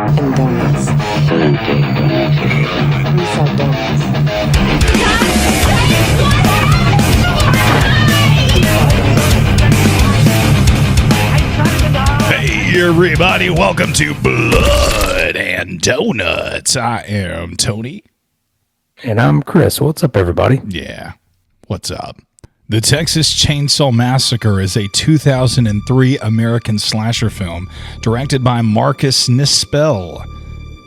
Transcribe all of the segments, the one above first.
And donuts. We sell donuts. Hey everybody, welcome to Blood and Donuts. I am Tony. And I'm Chris. What's up, everybody? Yeah, what's up? The Texas Chainsaw Massacre is a 2003 American slasher film directed by Marcus Nispel.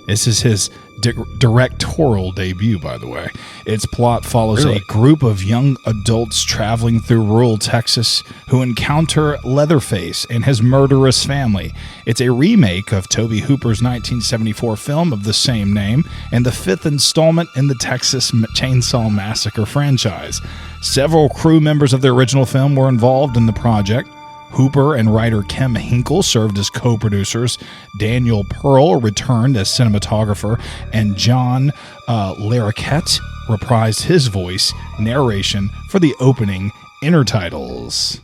This is his directorial debut, by the way. Its plot follows a group of young adults traveling through rural Texas who encounter Leatherface and his murderous family. It's a remake of Tobe Hooper's 1974 film of the same name and the fifth installment in the Texas Chainsaw Massacre franchise. Several crew members of the original film were involved in the project. Hooper and writer Kim Hinkle served as co-producers. Daniel Pearl returned as cinematographer, and John Larroquette reprised his voice narration for the opening intertitles.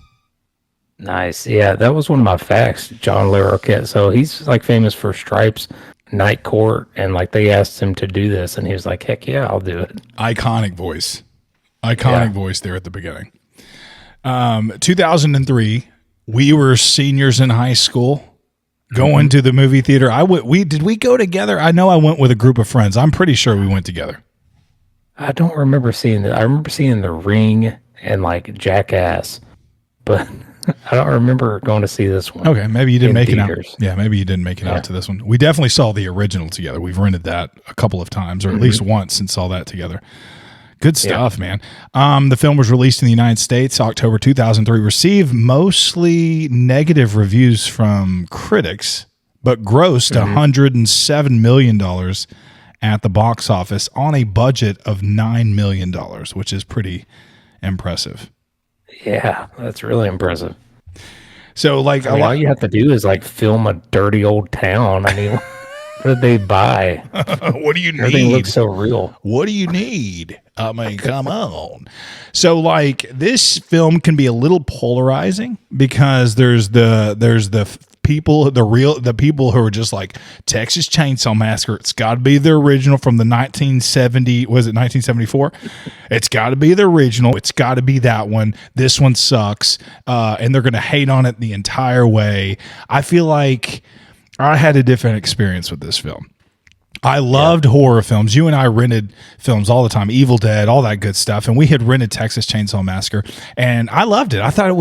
Nice. Yeah, that was one of my facts, John Larroquette. So he's like famous for Stripes, Night Court, and like they asked him to do this, and he was like, "Heck yeah, I'll do it." Iconic voice there at the beginning. 2003. We were seniors in high school going to the movie theater. Did we go together? I know I went with a group of friends. I'm pretty sure we went together. I don't remember seeing it. I remember seeing The Ring and like Jackass, but I don't remember going to see this one. Okay, maybe you didn't make theaters. it out. Yeah, maybe you didn't make it out to this one. We definitely saw the original together. We've rented that a couple of times, or at least once, and saw that together. Good stuff, man. The film was released in the United States October 2003, received mostly negative reviews from critics, but grossed $107 million at the box office on a budget of $9 million, which is pretty impressive. Yeah, that's really impressive. So, like, all you have to do is like film a dirty old town. I mean, what did they buy? What do you need? Everything looks so real. What do you need? I mean, come on. So, like, this film can be a little polarizing because there's the people, the people who are just like Texas Chainsaw Massacre. It's got to be the original from the 1970. Was it 1974? It's got to be the original. It's got to be that one. This one sucks, and they're going to hate on it the entire way. I feel like I had a different experience with this film. I loved horror films. You and I rented films all the time, Evil Dead, all that good stuff. And we had rented Texas Chainsaw Massacre, and I loved it. I thought it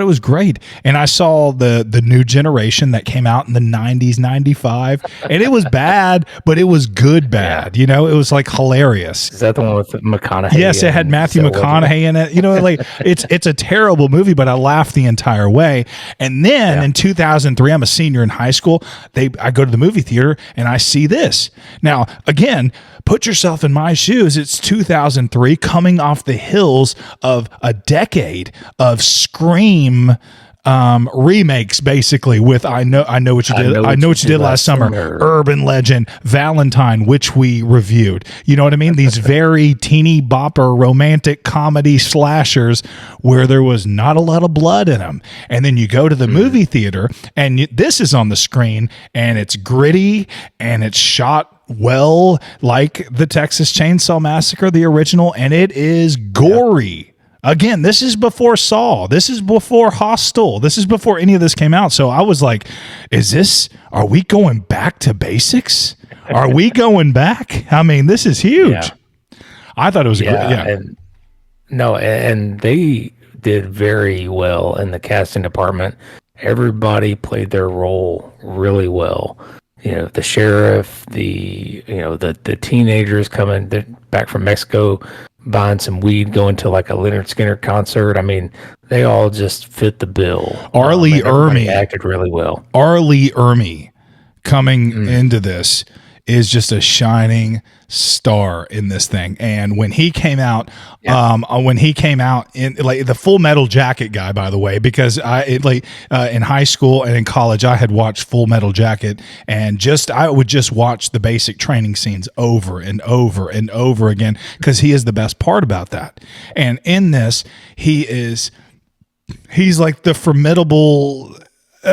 was great. And I saw the new generation that came out in the 90s, 95, and it was bad, but it was good bad. You know, it was like hilarious. Is that the one with McConaughey? Yes, it had Matthew McConaughey in it. You know, like it's a terrible movie, but I laughed the entire way. And then in 2003, I'm a senior in high school. I go to the movie theater and I see this. Now, again, put yourself in my shoes. It's 2003, coming off the hills of a decade of Scream remakes, basically, with I know what you did last summer, Urban Legend, Valentine, which we reviewed. You know what I mean? These very teeny bopper romantic comedy slashers where there was not a lot of blood in them. And then you go to the movie theater and this is on the screen and it's gritty and it's shot well like the Texas Chainsaw Massacre, the original, and it is gory. Again, this is before Saw. This is before Hostel. This is before any of this came out. So I was like, are we going back to basics? Are we going back? I mean, this is huge. Yeah. I thought it was great. Yeah. And they did very well in the casting department. Everybody played their role really well. You know, the sheriff, the teenagers coming back from Mexico, buying some weed, going to like a Leonard Skinner concert. I mean, they all just fit the bill. Arlie Ermy acted really well. Arlie Ermy coming into this is just a shining star in this thing. And when he came out, in like the Full Metal Jacket guy, by the way, because in high school and in college, I had watched Full Metal Jacket and I would just watch the basic training scenes over and over and over again, because he is the best part about that. And in this, he's like the formidable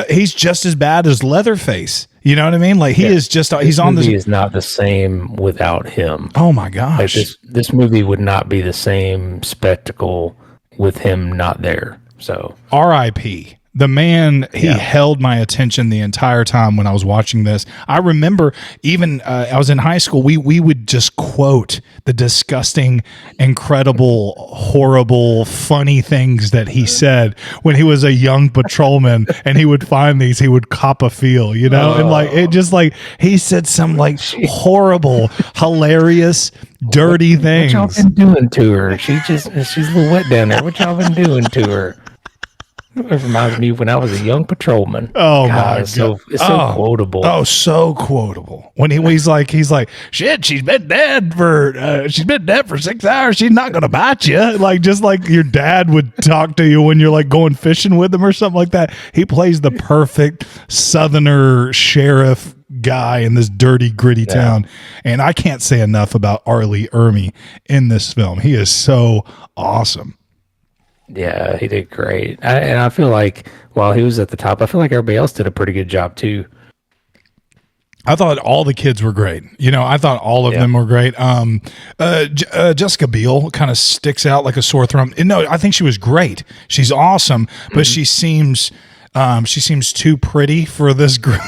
he's just as bad as Leatherface. You know what I mean? Like he is just he's on this. Movie is not the same without him. Oh my Like gosh! this movie would not be the same spectacle with him not there. So R.I.P. The man, he held my attention the entire time when I was watching this. I remember even I was in high school. We would just quote the disgusting, incredible, horrible, funny things that he said when he was a young patrolman, and he would find these. He would cop a feel, you know, and like it just like he said some like horrible, hilarious, dirty things. What y'all been doing to her? She's a little wet down there. What y'all been doing to her? It reminds me when I was a young patrolman. Oh my God. It's so quotable. Oh, so quotable. When he's like, shit, she's been dead for 6 hours. She's not going to bite you. Like, just like your dad would talk to you when you're like going fishing with him or something like that. He plays the perfect Southerner sheriff guy in this dirty, gritty town. And I can't say enough about Arlie Ermy in this film. He is so awesome. Yeah, he did great. And I feel like while he was at the top, I feel like everybody else did a pretty good job too. I thought all the kids were great. You know, I thought all of them were great. Jessica Biel kind of sticks out like a sore thumb. No, I think she was great. She's awesome, but she seems too pretty for this group.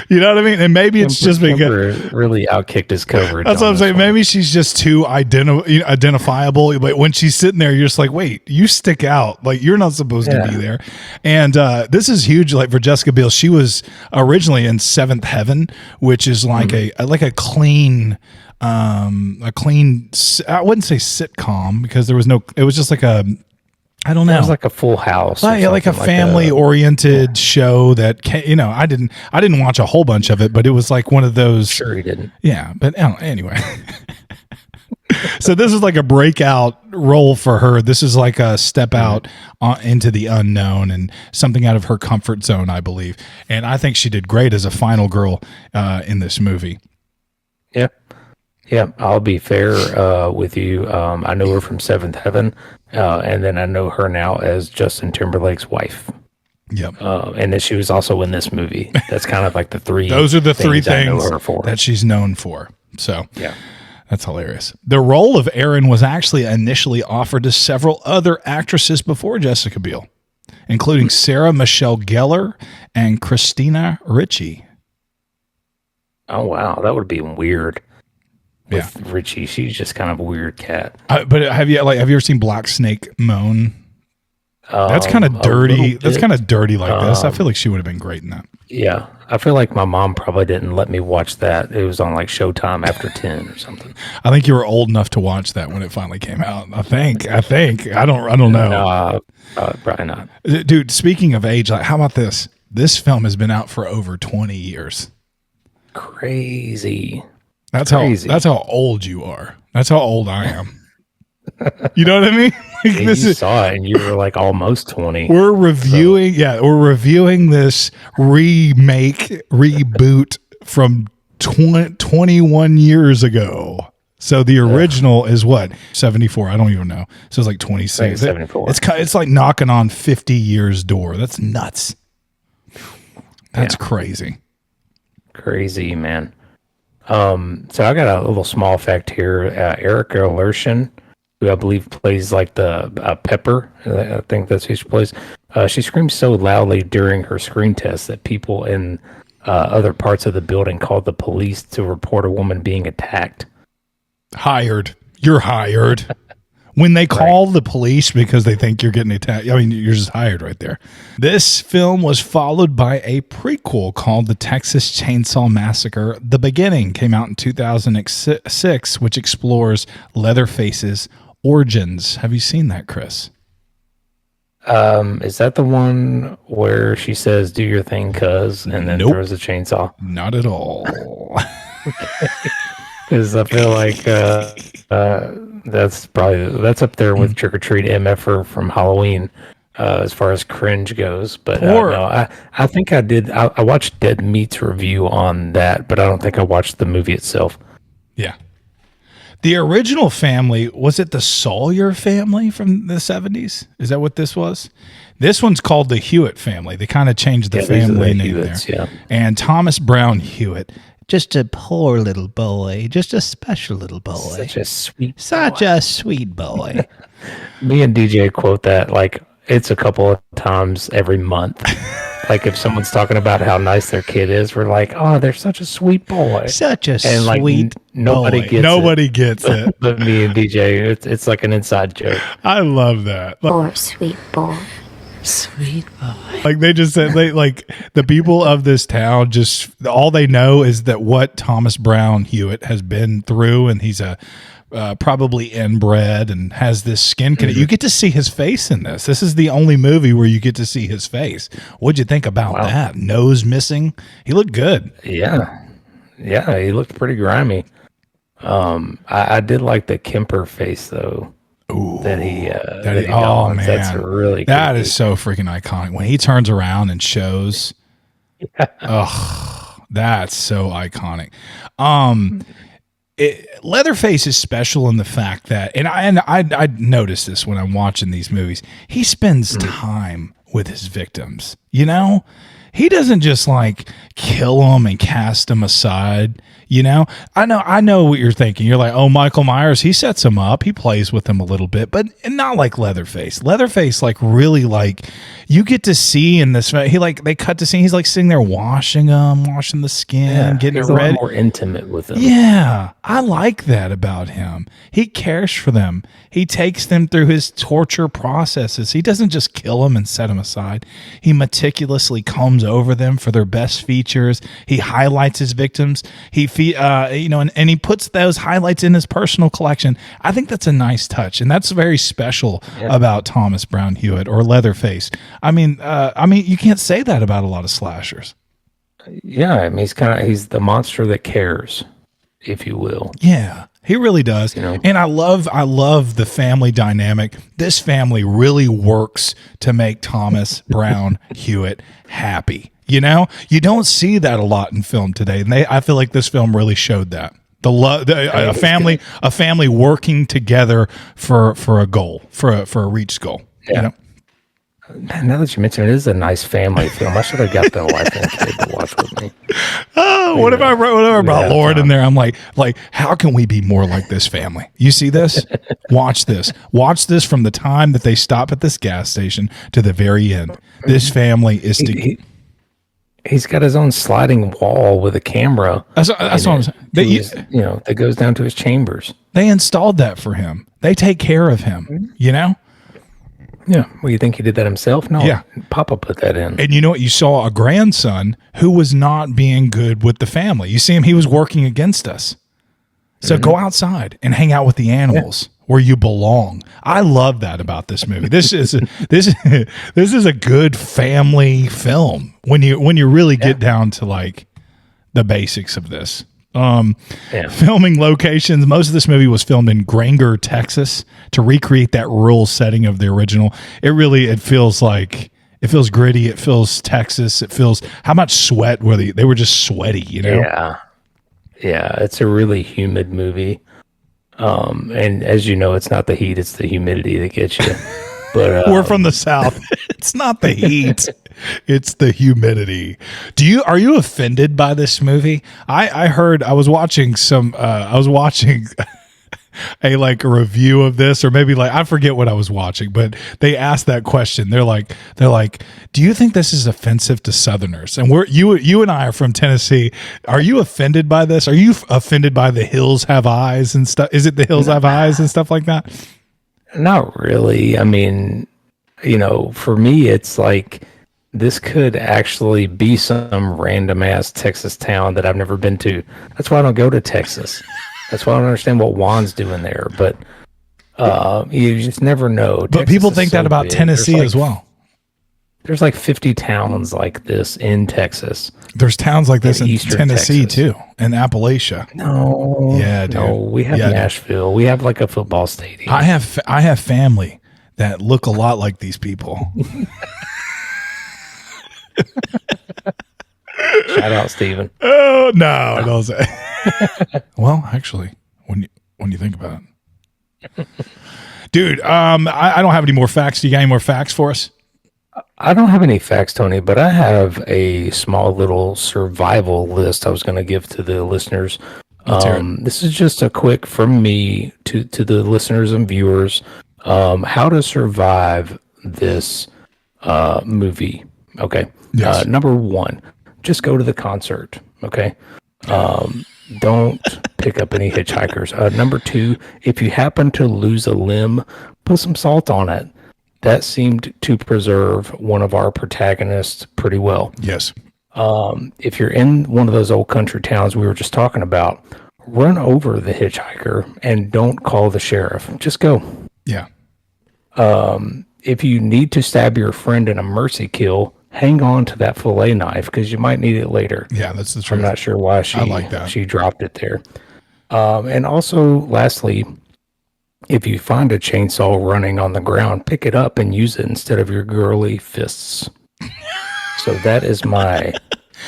You know what I mean? And maybe it's just because really outkicked his coverage. That's what I'm saying. Maybe she's just too identifiable. But when she's sitting there, you're just like, wait, you stick out. Like you're not supposed to be there. And this is huge. Like for Jessica Biel, she was originally in Seventh Heaven, which is like a clean. I wouldn't say sitcom because there was no. It was just like a. I don't know. It was like a Full House. Like a family-oriented show that I didn't watch a whole bunch of it, but it was like one of those. Sure, he didn't. Yeah, but anyway. So this is like a breakout role for her. This is like a step out into the unknown and something out of her comfort zone, I believe. And I think she did great as a final girl in this movie. Yeah. Yeah, I'll be fair with you. I know her from Seventh Heaven, and then I know her now as Justin Timberlake's wife. Yep. And that she was also in this movie. That's kind of like the three. Those are the three I know things her for. that she's known for. So yeah, that's hilarious. The role of Erin was actually initially offered to several other actresses before Jessica Biel, including Sarah Michelle Gellar and Christina Ricci. Oh wow, that would be weird. With Yeah, Richie, she's just kind of a weird cat. but have you ever seen Black Snake Moan? That's kind of dirty. That's kind of dirty like this. I feel like she would have been great in that. Yeah, I feel like my mom probably didn't let me watch that. It was on like Showtime after 10 or something. I think you were old enough to watch that when it finally came out. I think. I don't know. No, probably not. Dude, speaking of age, like how about this? This film has been out for over 20 years. Crazy. That's how old you are. That's how old I am. You know what I mean? Like, Yeah, you saw it and you were like almost 20. We're reviewing, we're reviewing this reboot from 21 years ago. So the original is what? 74. I don't even know. So it's like 26. 74. It's like knocking on 50 years door. That's nuts. That's crazy. Crazy, man. So I got a little small fact here. Erica Lershin, who I believe plays like the Pepper, I think that's who she plays. She screams so loudly during her screen test that people in other parts of the building called the police to report a woman being attacked. Hired. You're hired. When they call the police because they think you're getting attacked, I mean, you're just hired right there. This film was followed by a prequel called The Texas Chainsaw Massacre. The Beginning came out in 2006, which explores Leatherface's origins. Have you seen that, Chris? Is that the one where she says, "Do your thing, cuz," and then throws a chainsaw? Not at all. Because I feel like that's up there with Trick or Treat MFer from Halloween as far as cringe goes. But no, I think I did. I watched Dead Meat's review on that, but I don't think I watched the movie itself. Yeah. The original family, was it the Sawyer family from the 70s? Is that what this was? This one's called the Hewitt family. They kind of changed the family name Hewitts, there. yeah. And Thomas Brown Hewitt, just a poor little boy, just a special little boy. Such a sweet a sweet boy. Me and DJ quote that like it's a couple of times every month. Like if someone's talking about how nice their kid is, we're like, "Oh, they're such a sweet boy." Such a And like sweet nobody boy. gets Nobody gets it. but me and DJ, it's like an inside joke. I love that. Poor sweet boy. Sweet boy. Like they just said, they like the people of this town just all they know is that what Thomas Brown Hewitt has been through, and he's a probably inbred and has this skin condition. You get to see his face in this. This is the only movie where you get to see his face. What'd you think about that? Nose missing. He looked good. Yeah, he looked pretty grimy. I did like the Kemper face though. Ooh, that he oh man, that's really that creepy. is so freaking iconic when he turns around and shows. Oh, that's so iconic. Leatherface is special in the fact that, and I noticed this when I'm watching these movies. He spends time with his victims. You know, he doesn't just like kill them and cast them aside. You know, I know what you're thinking. You're like, oh, Michael Myers, he sets him up. He plays with him a little bit, but not like Leatherface. Leatherface, like really like you get to see in this, he like, they cut to scene. He's like sitting there washing the skin, getting it he's a ready. lot more intimate with them. Yeah, I like that about him. He cares for them. He takes them through his torture processes. He doesn't just kill them and set them aside. He meticulously combs over them for their best features. He highlights his victims. And he puts those highlights in his personal collection. I think that's a nice touch, and that's very special about Thomas Brown Hewitt or Leatherface. I mean, you can't say that about a lot of slashers. Yeah, I mean, he's the monster that cares, if you will. Yeah, he really does. You know? And I love the family dynamic. This family really works to make Thomas Brown Hewitt happy. You know, you don't see that a lot in film today, and I feel like this film really showed that a family working together for a goal, for a reached goal. Yeah. You know? Now that you mention it, it is a nice family film. I should have got the wife and kid to watch with me. Oh, what if I brought Lauren in there? I'm like, how can we be more like this family? You see this? Watch this from the time that they stop at this gas station to the very end. This family is He's got his own sliding wall with a camera. That's what I'm saying. That goes down to his chambers. They installed that for him. They take care of him, you know? Yeah. Well, you think he did that himself? No. Yeah. Papa put that in. And you know what? You saw a grandson who was not being good with the family. You see him, he was working against us. So go outside and hang out with the animals where you belong. I love that about this movie. This is a good family film when you really get down to like the basics of this. Filming locations. Most of this movie was filmed in Granger, Texas, to recreate that rural setting of the original. It feels gritty. It feels Texas. It feels how much sweat were they were just sweaty, you know? Yeah, it's a really humid movie. And as you know, it's not the heat, it's the humidity that gets you. But we're from the South. It's not the heat. It's the humidity. Are you offended by this movie? I was watching a review of this, or maybe I forget what I was watching, but they asked that question. They're like, do you think this is offensive to Southerners? And you and I are from Tennessee. Are you offended by this? Are you offended by the hills have eyes and stuff? Is it the hills have eyes and stuff like that? Not really. I mean, for me, it's like this could actually be some random ass Texas town that I've never been to. That's why I don't go to Texas. That's why I don't understand what Juan's doing there. But you just never know. But Texas people think that about big. Tennessee as well. There's 50 towns like this in Texas. There's towns like this in Eastern Tennessee Texas. too, in Appalachia. No. Yeah, dude. No, we have Nashville. We have a football stadium. I have family that look a lot like these people. Shout out, Steven. Oh no, don't say. Well, actually, when you think about it. Dude, I don't have any more facts. Do you got any more facts for us? I don't have any facts, Tony, but I have a small little survival list I was going to give to the listeners. Let's hear it. This is just a quick from me to the listeners and viewers, how to survive this movie. Okay. Yes. Number one, just go to the concert. Okay. Don't pick up any hitchhikers. Number two, if you happen to lose a limb, put some salt on it. That seemed to preserve one of our protagonists pretty well. Yes. If you're in one of those old country towns we were just talking about, run over the hitchhiker and don't call the sheriff. Just go. Yeah. If you need to stab your friend in a mercy kill, hang on to that fillet knife because you might need it later. Yeah, that's the truth. I'm not sure why I like that. she dropped it there. And also, lastly, if you find a chainsaw running on the ground, pick it up and use it instead of your girly fists. So that is my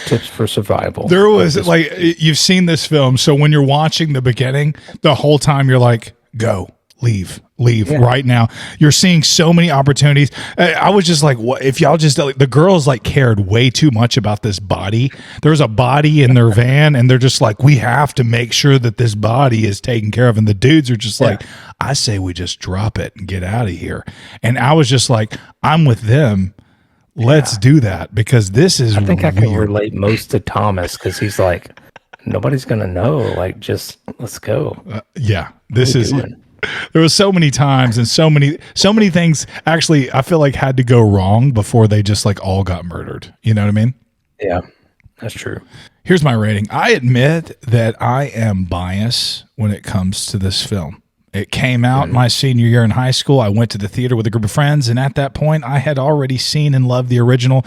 tips for survival. There was like, you've seen this film. So when you're watching the beginning, the whole time you're like, go, leave right now. You're seeing so many opportunities. I was just like, what if y'all just, the girls like cared way too much about this body. There's a body in their van and they're just like, we have to make sure that this body is taken care of. And the dudes are just like, I say we just drop it and get out of here. And I was just like, I'm with them. Let's do that because this is I think weird. I can relate most to Thomas because he's like, nobody's going to know. Like, just let's go. This is there was so many times and so many things actually I feel like had to go wrong before they just like all got murdered. You know what I mean? Yeah, that's true. Here's my rating. I admit that I am biased when it comes to this film. It came out my senior year in high school. I went to the theater with a group of friends, and at that point, I had already seen and loved the original.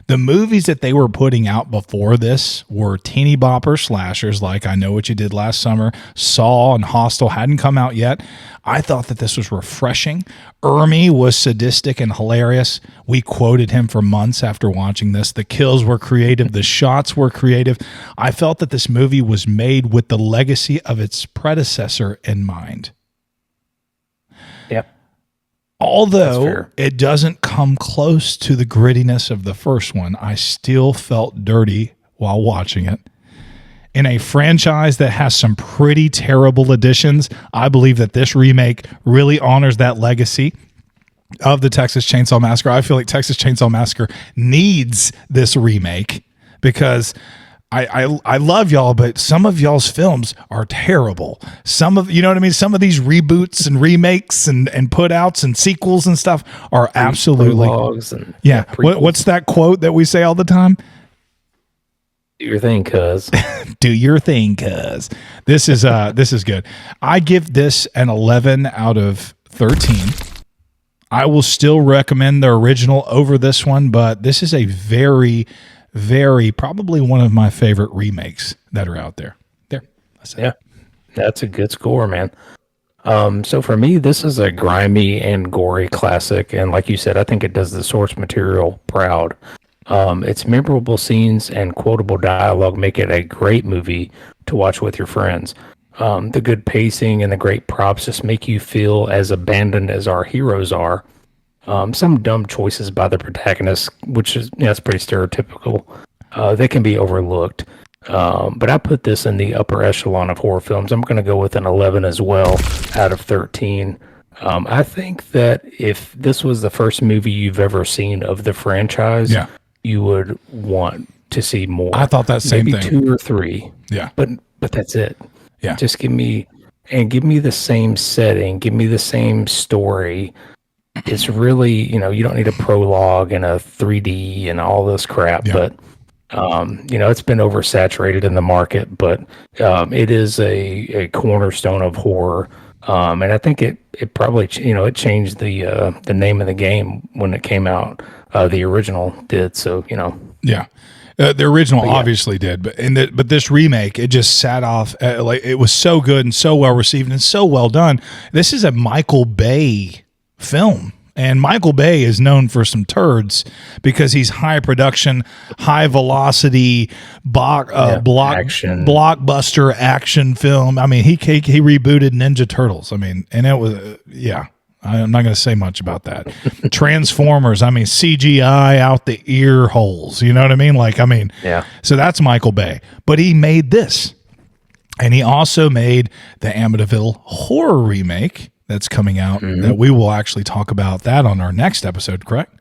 The movies that they were putting out before this were teeny bopper slashers like I Know What You Did Last Summer, Saw, and Hostel hadn't come out yet. I thought that this was refreshing. Ermi was sadistic and hilarious. We quoted him for months after watching this. The kills were creative. The shots were creative. I felt that this movie was made with the legacy of its predecessor in mind. Yep. Although it doesn't come close to the grittiness of the first one, I still felt dirty while watching it. In a franchise that has some pretty terrible additions, I believe that this remake really honors that legacy of the Texas Chainsaw Massacre. I feel like Texas Chainsaw Massacre needs this remake because I love y'all, but some of y'all's films are terrible. Some of, you know what I mean? Some of these reboots and remakes and put outs and sequels and stuff are absolutely. What's that quote that we say all the time? Do your thing, cuz. Do your thing, cuz. This is good. I give this an 11 out of 13. I will still recommend the original over this one, but this is a very probably one of my favorite remakes that are out there. Yeah, that's a good score, man. So for me, this is a grimy and gory classic, and like you said, I think it does the source material proud. Its memorable scenes and quotable dialogue make it a great movie to watch with your friends. The good pacing and the great props just make you feel as abandoned as our heroes are. Some dumb choices by the protagonist, which is that's pretty stereotypical. They can be overlooked. But I put this in the upper echelon of horror films. I'm going to go with an 11 as well out of 13. I think that if this was the first movie you've ever seen of the franchise, you would want to see more. I thought that same maybe thing. 2 or 3. Yeah. But that's it. Yeah. Just give me the same setting, give me the same story. It's really, you don't need a prologue and a 3D and all this crap, but it's been oversaturated in the market, but it is a cornerstone of horror. And I think it probably, it changed the name of the game when it came out. The original did. So, Yeah. The original obviously did, but this remake, it just sat off like it was so good and so well received and so well done. This is a Michael Bay film. And Michael Bay is known for some turds because he's high production, high velocity, blockbuster action film. I mean, he rebooted Ninja Turtles. I mean, and it was, I'm not going to say much about that. Transformers, I mean, CGI out the ear holes. You know what I mean? So that's Michael Bay. But he made this. And he also made the Amityville horror remake that's coming out that we will actually talk about that on our next episode, correct?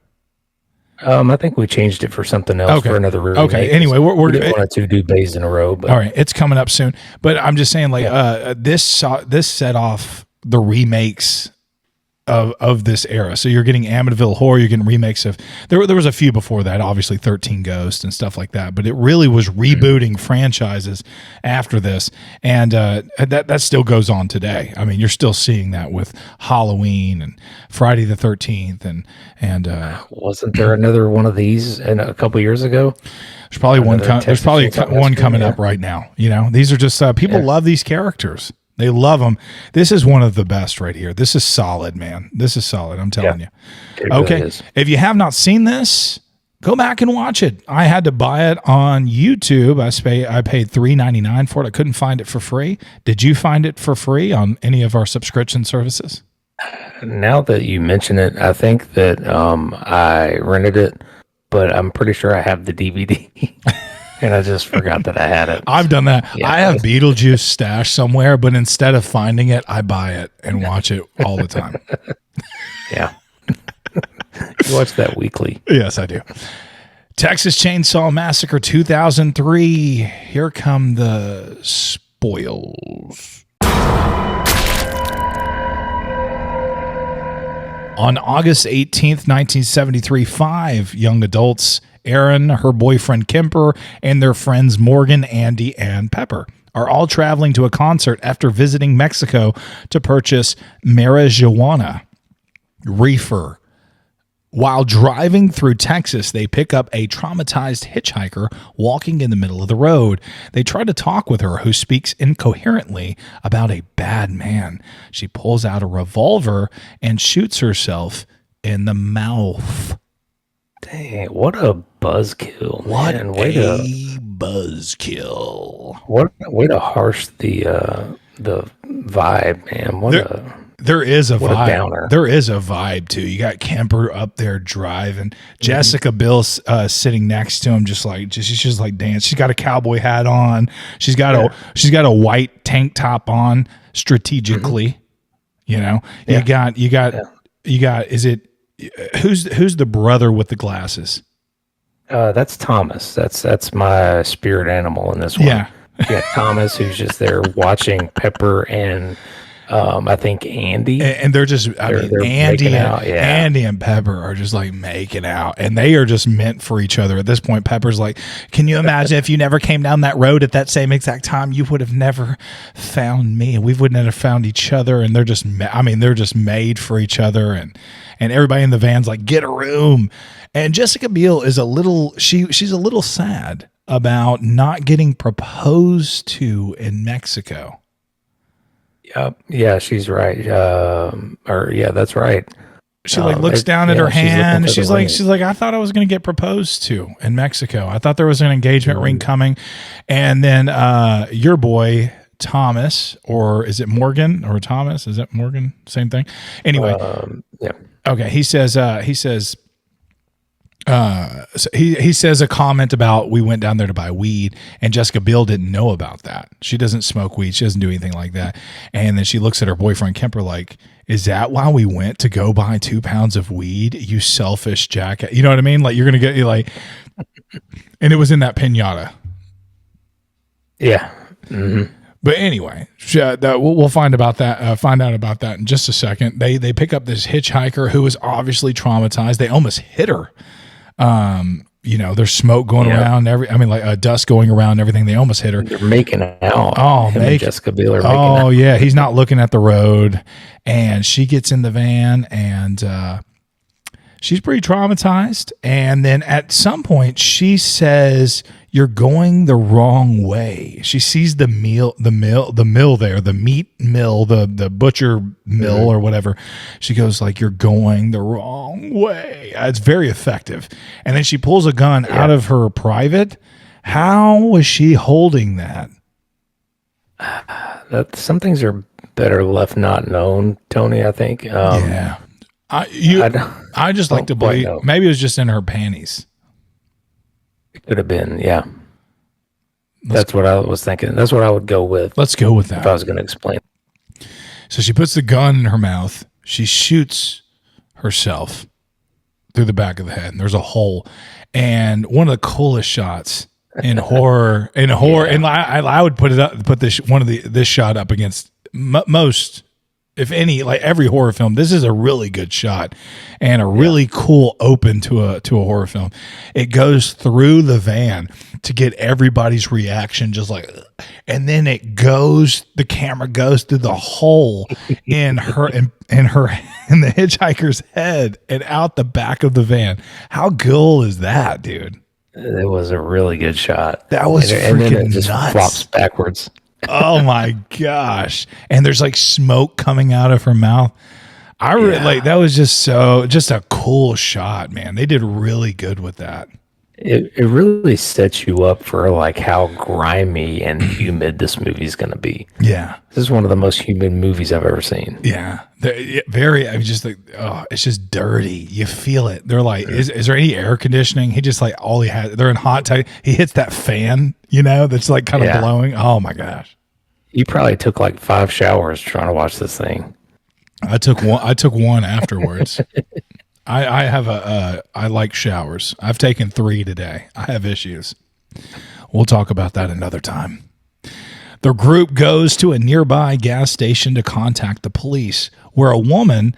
I think we changed it for something else for another remake. Okay. Anyway, we didn't want to do days in a row. But. All right, it's coming up soon. But I'm just saying, this set off the remakes of this era. So you're getting Amityville Horror, you're getting remakes of there was a few before that, obviously 13 Ghosts and stuff like that, but it really was rebooting franchises after this, and that still goes on today. I mean, you're still seeing that with Halloween and Friday the 13th and wasn't there another one of these a couple years ago? There's probably one coming up right now. You know, these are just people love these characters. They love them. This is one of the best right here. This is solid, man. This is solid. I'm telling you. Okay. Really, if you have not seen this, go back and watch it. I had to buy it on YouTube. I paid $3.99 for it. I couldn't find it for free. Did you find it for free on any of our subscription services? Now that you mention it, I think that I rented it, but I'm pretty sure I have the DVD. And I just forgot that I had it. I've done that. Yeah. I have Beetlejuice stashed somewhere, but instead of finding it, I buy it and watch it all the time. Yeah. You watch that weekly. Yes, I do. Texas Chainsaw Massacre 2003. Here come the spoils. On August 18th, 1973, 5 young adults, Aaron, her boyfriend Kemper, and their friends Morgan, Andy, and Pepper are all traveling to a concert after visiting Mexico to purchase marijuana, reefer. While driving through Texas, they pick up a traumatized hitchhiker walking in the middle of the road. They try to talk with her, who speaks incoherently about a bad man. She pulls out a revolver and shoots herself in the mouth. Dang, what a buzzkill! What a buzzkill! What way to harsh the vibe, man! There is a vibe. Downer. There is a vibe too. You got Kemper up there driving. Jessica Biel sitting next to him, she's just like dance. She's got a cowboy hat on. She's got a white tank top on strategically. You know, you got. Is it? Who's the brother with the glasses? That's Thomas. That's my spirit animal in this one. Yeah. Thomas, who's just there watching Pepper and I think Andy. And they're just Andy and Pepper are just like making out, and they are just meant for each other. At this point, Pepper's like, can you imagine if you never came down that road at that same exact time, you would have never found me, and we wouldn't have found each other. And they're just made for each other. And everybody in the van's like, get a room. And Jessica Biel is she's a little sad about not getting proposed to in Mexico. Yeah, she's right. That's right. She looks down at her hand. She's like, I thought I was going to get proposed to in Mexico. I thought there was an engagement ring coming. And then your boy Thomas, or is it Morgan or Thomas? Is that Morgan? Same thing. Anyway. Yeah. Okay. He says he says a comment about we went down there to buy weed, and Jessica Biel didn't know about that. She doesn't smoke weed. She doesn't do anything like that. And then she looks at her boyfriend Kemper like, is that why we went to go buy 2 pounds of weed? You selfish jackass. You know what I mean? Like, you're going to get and it was in that pinata. Yeah. Mm-hmm. But anyway, we'll find out about that in just a second. They pick up this hitchhiker who is obviously traumatized. They almost hit her. There's smoke going around. Dust going around and everything. They almost hit her. They're making out. Oh, Jessica Biel are making out. Oh, yeah. He's not looking at the road. And she gets in the van, and she's pretty traumatized. And then at some point, she says, you're going the wrong way. She sees the mill there, the meat mill, the butcher mill or whatever. She goes like, you're going the wrong way. It's very effective. And then she pulls a gun out of her private. How was she holding that? Some things are better left not known, Tony, I think. Yeah. I just like to believe maybe it was just in her panties. It could have been, yeah. That's what I was thinking. That's what I would go with. Let's go with that. If I was going to explain. So she puts the gun in her mouth. She shoots herself through the back of the head, and there's a hole. And one of the coolest shots in horror, and I would put this shot up against most, if any, like every horror film. This is a really good shot and a really cool open to a horror film. It goes through the van to get everybody's reaction, just like, and then the camera goes through the hole in the hitchhiker's head and out the back of the van. How cool is that, dude? It was a really good shot. That was and then it just nuts. flops backwards. Oh my gosh. And there's like smoke coming out of her mouth. That was just a cool shot, man. They did really good with that. It really sets you up for like how grimy and humid this movie is going to be. Yeah. This is one of the most humid movies I've ever seen. Yeah. It's just dirty. You feel it. They're like, is there any air conditioning? He just like, all he had, they're in hot tub. He hits that fan, that's like kind of blowing. Oh my gosh. You probably took like 5 showers trying to watch this thing. I took one afterwards. I like showers. I've taken 3 today. I have issues. We'll talk about that another time. The group goes to a nearby gas station to contact the police, where a woman,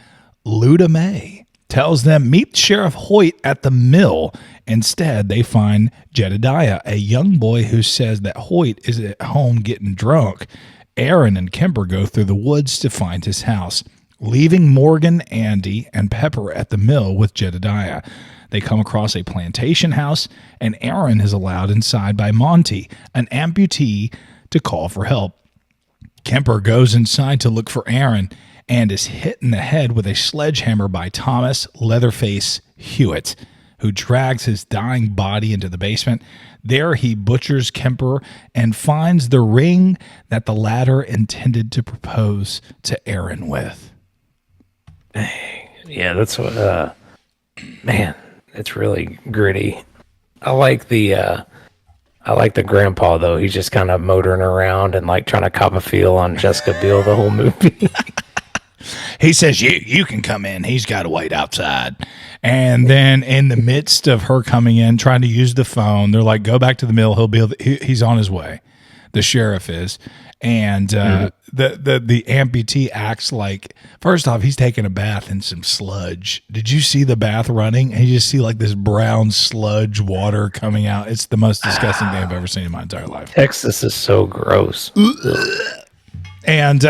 Luda May, tells them meet Sheriff Hewitt at the mill. Instead, they find Jedediah, a young boy who says that Hewitt is at home getting drunk. Aaron and Kemper go through the woods to find his house, leaving Morgan, Andy, and Pepper at the mill with Jedediah. They come across a plantation house, and Aaron is allowed inside by Monty, an amputee, to call for help. Kemper goes inside to look for Aaron and is hit in the head with a sledgehammer by Thomas Leatherface Hewitt, who drags his dying body into the basement. There he butchers Kemper and finds the ring that the latter intended to propose to Aaron with. Yeah, that's what, man, it's really gritty. I like the grandpa though. He's just kind of motoring around and like trying to cop a feel on Jessica Biel the whole movie. He says, you can come in. He's got to wait outside. And then in the midst of her coming in, trying to use the phone, they're like, go back to the mill. He's on his way. The sheriff is. And the amputee acts like, first off, he's taking a bath in some sludge. Did you see the bath running? And you just see like this brown sludge water coming out. It's the most disgusting thing I've ever seen in my entire life. Texas is so gross. And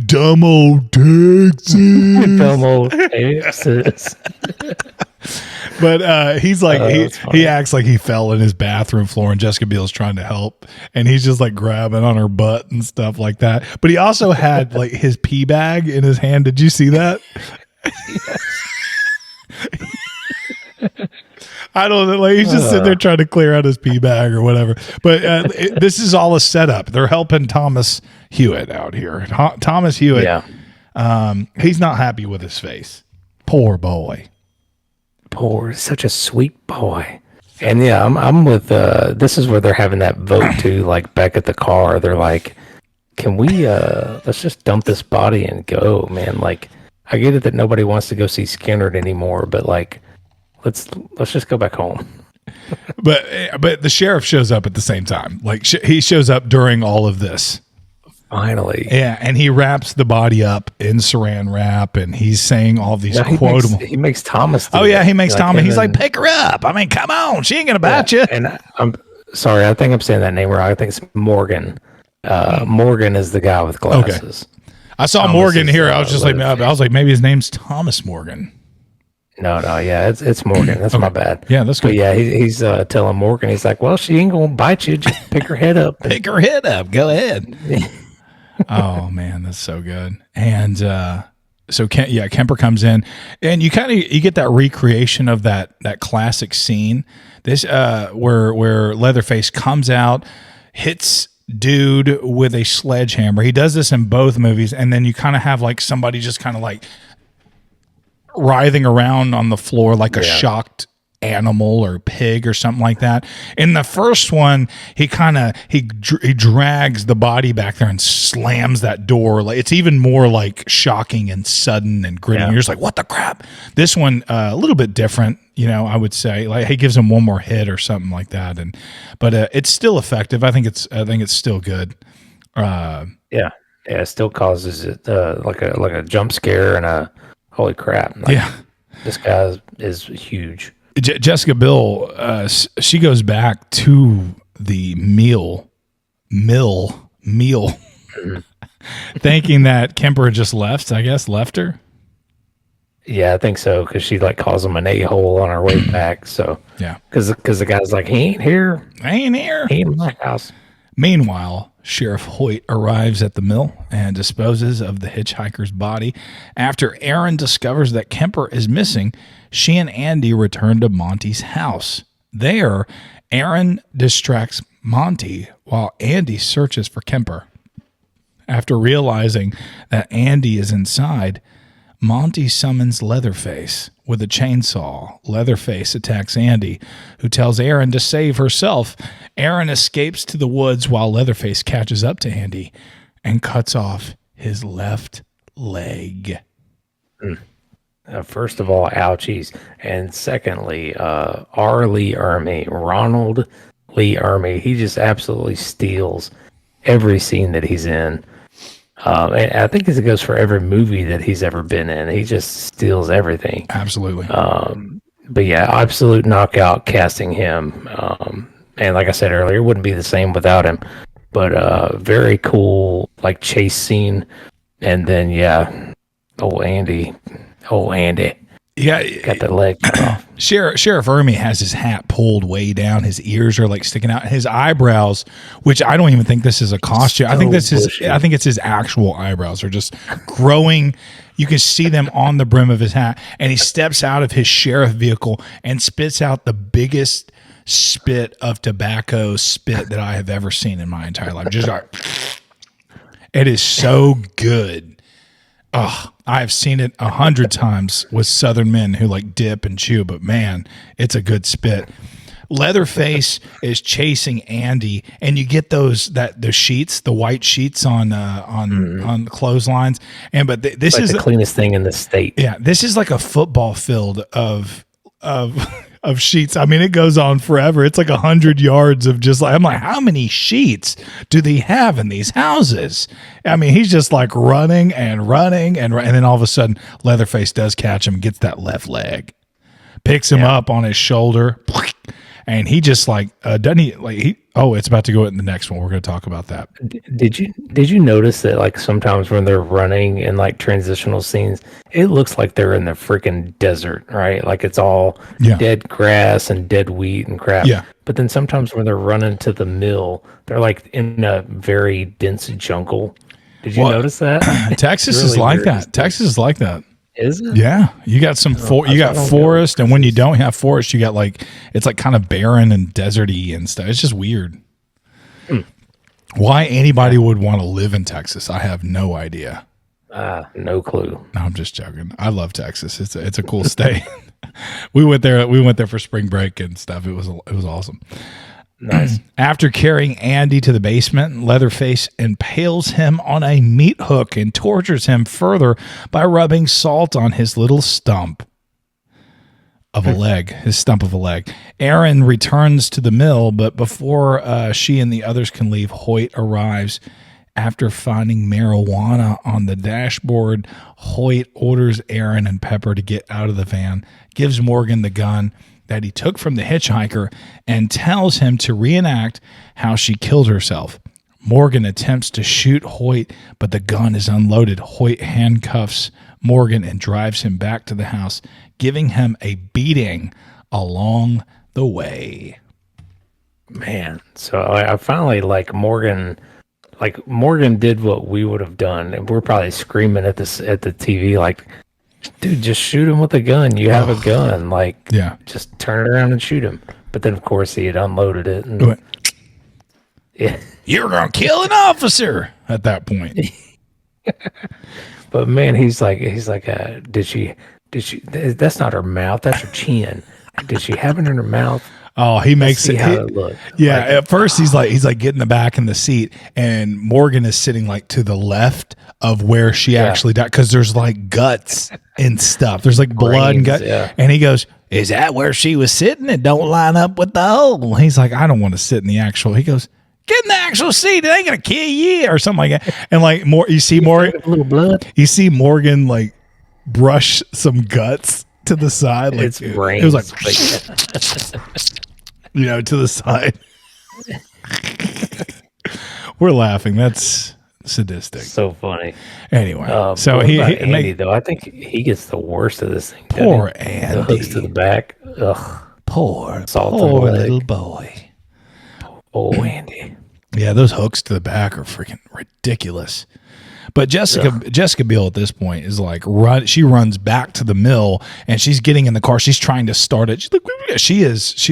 dumb old Texas. Dumb old Texas. But he's like, he acts like he fell in his bathroom floor and Jessica Biel's trying to help. And he's just like grabbing on her butt and stuff like that. But he also had like his pee bag in his hand. Did you see that? I don't know. Like, he's just sitting there trying to clear out his pee bag or whatever. But this is all a setup. They're helping Thomas Hewitt out here. Thomas Hewitt, he's not happy with his face. Poor boy. Poor, such a sweet boy. And yeah, I'm with, this is where they're having that vote too, like back at the car. They're like, can we, let's just dump this body and go, man. Like, I get it that nobody wants to go see Skinnerd anymore, but like, let's just go back home. But the sheriff shows up at the same time. Like he shows up during all of this. Finally. Yeah, and he wraps the body up in saran wrap, and he's saying all these quotable. He makes Thomas. He makes Thomas. He's like, pick her up. I mean, come on, she ain't gonna bite you. And I'm sorry, I think I'm saying that name wrong. I think it's Morgan. Morgan is the guy with glasses. Okay. I saw Thomas Morgan here. I was just like, maybe his name's Thomas Morgan. No, yeah, it's Morgan. That's my bad. Yeah, that's But good. yeah, he's telling Morgan, he's like, well, she ain't gonna bite you. Just pick her head up. Pick her head up. Go ahead. Oh man, that's so good. And so Kemper comes in, and you get that recreation of that classic scene. This where Leatherface comes out, hits dude with a sledgehammer. He does this in both movies, and then you kind of have like somebody just kind of like writhing around on the floor like a shocked animal or pig or something like that. In the first one, he drags the body back there and slams that door. Like, it's even more like shocking and sudden and gritty. You're just like, what the crap? This one a little bit different, I would say. Like, he gives him one more hit or something like that, but it's still effective. I think it's still good. It still causes it like a jump scare and a holy crap. Like, this guy is huge. Jessica Biel, she goes back to the mill, thinking that Kemper just left her. Yeah, I think so, because she like calls him an a-hole on her way back. So yeah, because the guy's like, he ain't here. He ain't in my house. Meanwhile, Sheriff Hewitt arrives at the mill and disposes of the hitchhiker's body. After Aaron discovers that Kemper is missing, she and Andy return to Monty's house. There, Aaron distracts Monty while Andy searches for Kemper. After realizing that Andy is inside, Monty summons Leatherface with a chainsaw. Leatherface attacks Andy, who tells Aaron to save herself. Aaron escapes to the woods while Leatherface catches up to Andy and cuts off his left leg. First of all, ouchies. And secondly, Ronald Lee Ermey, he just absolutely steals every scene that he's in. And I think it goes for every movie that he's ever been in. He just steals everything. Absolutely. But yeah, absolute knockout casting him. And like I said earlier, it wouldn't be the same without him. But very cool, like chase scene. And then Andy. Yeah, got the leg cut off. Sheriff Ermey has his hat pulled way down. His ears are like sticking out. His eyebrows, which I don't even think this is a costume. I think I think it's his actual eyebrows are just growing. You can see them on the brim of his hat, and he steps out of his sheriff vehicle and spits out the biggest spit of tobacco spit that I have ever seen in my entire life. Just like, it is so good. Oh, I've seen it 100 times with Southern men who like dip and chew, but man, it's a good spit. Leatherface is chasing Andy, and you get the sheets, the white sheets on the clotheslines, but this like is the cleanest thing in the state. Yeah, this is like a football field of sheets. I mean, it goes on forever. It's like 100 yards of just like, I'm like, how many sheets do they have in these houses? I mean, he's just like running, and then all of a sudden Leatherface does catch him, gets that left leg, picks him up on his shoulder, and he just like doesn't he like he it's about to go in the next one. We're going to talk about that. Did you notice that like sometimes when they're running in like transitional scenes, it looks like they're in the freaking desert, right? Like it's all dead grass and dead wheat and crap. Yeah. But then sometimes when they're running to the mill, they're like in a very dense jungle. Did you notice that? Texas really is like weird. that. Texas is like that. Is it? Yeah, you got you got forest, and when you don't have forest, you got like it's like kind of barren and deserty and stuff. It's just weird. Why anybody would want to live in Texas, I have no idea. No clue. No, I'm just joking. I love Texas. It's a cool state. We went there for spring break and stuff. It was awesome. Nice. After carrying Andy to the basement, Leatherface impales him on a meat hook and tortures him further by rubbing salt on his little stump of a leg, Aaron returns to the mill, but before she and the others can leave, Hoyt arrives. After finding marijuana on the dashboard, Hoyt orders Aaron and Pepper to get out of the van, gives Morgan the gun that he took from the hitchhiker, and tells him to reenact how she killed herself. Morgan attempts to shoot Hoyt, but the gun is unloaded. Hoyt handcuffs Morgan and drives him back to the house, giving him a beating along the way. Man, so I finally like Morgan. Like Morgan did what we would have done, and we're probably screaming at the TV, like, "Dude, just shoot him with a gun. You have a gun. Like, Yeah. just turn it around and shoot him." But then, of course, he had unloaded it, and yeah. You're gonna kill an officer at that point. But man, he's like, did she? That's not her mouth. That's her chin. Did she have it in her mouth? Oh, he makes See it. how it looked. Yeah, Like, at first he's like getting the back in the seat, and Morgan is sitting like to the left of where she actually died, because there's like guts and stuff. There's like blood and Brains, gut, yeah. and he goes, "Is that where she was sitting? It don't line up with the hole." He's like, "I don't want to sit in the actual." He goes, "Get in the actual seat. It ain't gonna kill you," or something like that. And like you see Morgan, a little blood. you see Morgan like brush some guts to the side, like It's brains. it was like. To the side. We're laughing. That's sadistic. So funny. Anyway, so what he about Andy, make, though, I think he gets the worst of this thing. doesn't poor he? The hooks to the Andy. back. Ugh. Poor Salt on the leg. little boy. Oh, Andy. Yeah, those hooks to the back are freaking ridiculous. But Jessica Biel at this point is like she runs back to the mill, and she's getting in the car. She's trying to start it. She's like, she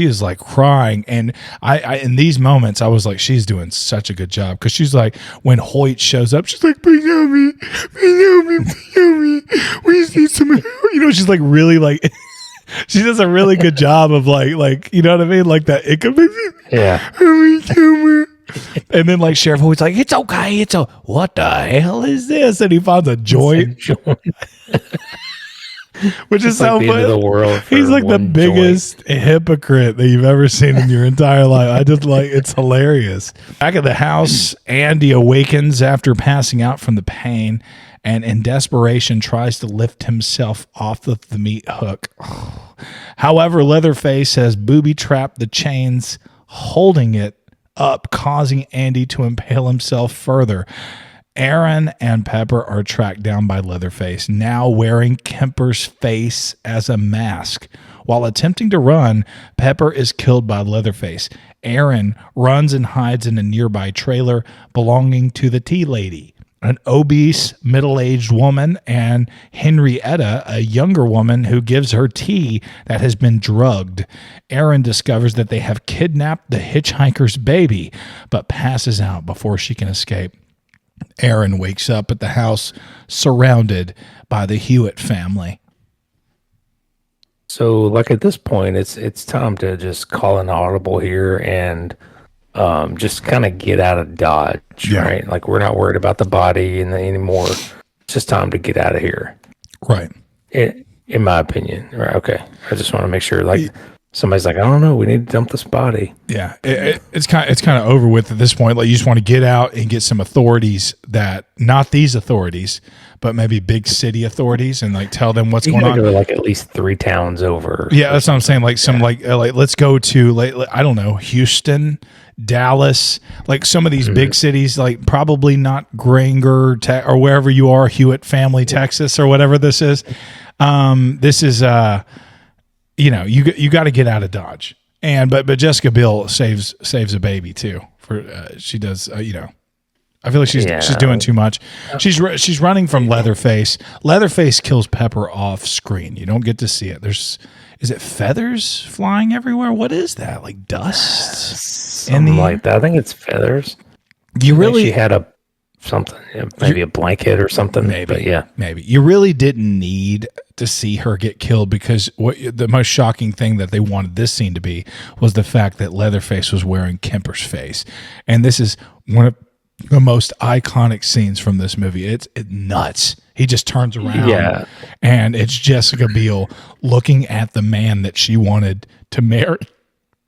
is like crying. And I in these moments I was like, she's doing such a good job, because she's like, when Hoyt shows up, she's like, please help me, we just need some help. She's like really like she does a really good job of like you know what I mean, like that. It could be Yeah. and then like Sheriff Hoyt's like, it's okay, what the hell is this? And he finds a joint, which is so like the end of the funny. world. He's for like the one biggest hypocrite that you've ever seen in your entire life. I just like, it's hilarious. Back at the house, Andy awakens after passing out from the pain, and in desperation tries to lift himself off of the meat hook. However, Leatherface has booby-trapped the chains holding it up, causing Andy to impale himself further. Aaron and Pepper are tracked down by Leatherface, now wearing Kemper's face as a mask. While attempting to run, Pepper is killed by Leatherface. Aaron runs and hides in a nearby trailer belonging to the tea lady, an obese middle-aged woman, and Henrietta, a younger woman who gives her tea that has been drugged. Aaron discovers that they have kidnapped the hitchhiker's baby, but passes out before she can escape. Aaron wakes up at the house surrounded by the Hewitt family. So, like at this point, it's time to just call an audible here and just kind of get out of Dodge, right? Like, we're not worried about the body anymore. It's just time to get out of here, Right. in my opinion. Right? Okay, I just want to make sure. Like, somebody's like, I don't know, we need to dump this body. Yeah, it's kind of over with at this point. Like, you just want to get out and get some authorities that, not these authorities, but maybe big city authorities, and like tell them what's You going gotta on. go like at least 3 towns over. Yeah, that's what I'm saying. Like like let's go to like I don't know, Houston, Dallas, like some of these big cities, like probably not Granger or wherever you are, Hewitt family, Texas, or whatever this is. This is you got to get out of Dodge. And but Jessica Biel saves a baby too. She does I feel like she's doing too much. She's running from Leatherface. Leatherface kills Pepper off screen. You don't get to see it. Is it feathers flying everywhere? What is that? Like dust? Something like that. I think it's feathers. You really she had something, maybe a blanket or something. Maybe, but yeah. maybe you really didn't need to see her get killed, because the most shocking thing that they wanted this scene to be was the fact that Leatherface was wearing Kemper's face, and this is one of the most iconic scenes from this movie. It's nuts. He just turns around, and it's Jessica Biel looking at the man that she wanted to marry